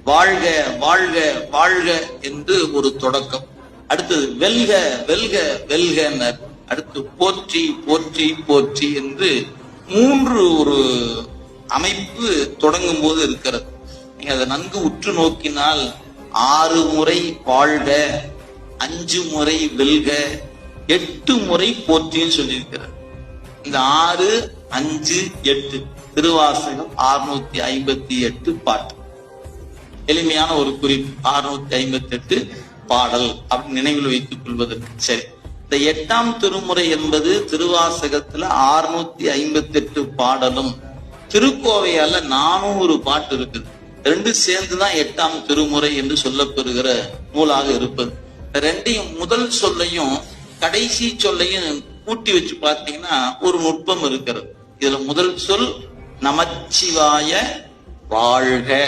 வாழ்க வாழ்க வாழ்க என்று ஒரு தொடக்கம். அடுத்தது வெல்க வெல்க வெல்க. அடுத்து போற்றி போற்றி போற்றி என்று மூன்று ஒரு அமைப்பு தொடங்கும் போது இருக்கிறது. நீங்க அதை நன்கு உற்று நோக்கினால் 6 முறை வாழ்க, 5 முறை வெல்க, 8 முறை போற்றின்னு சொல்லியிருக்கிறார். இந்த 6, 5, 8 திருவாசகம் 658 பாட்டு. எளிமையான ஒரு குறிப்பு, 658 பாடல் அப்படின்னு நினைவில் வைத்துக் கொள்வதற்கு. சரி, இந்த 8ஆம் திருமுறை என்பது திருவாசகத்துல 658 பாடலும் திருக்கோவையால 400 பாட்டு இருக்குது. ரெண்டு சேர்ந்துதான் 8ஆம் திருமுறை என்று சொல்லப்பெறுகிற நூலாக இருப்பது. ரெண்டையும் முதல் சொல்லையும் கடைசி சொல்லையும் கூட்டி வச்சு பார்த்தீங்கன்னா ஒரு நுட்பம் இருக்கிறது. இதுல முதல் சொல் நமச்சிவாய வாழ்க.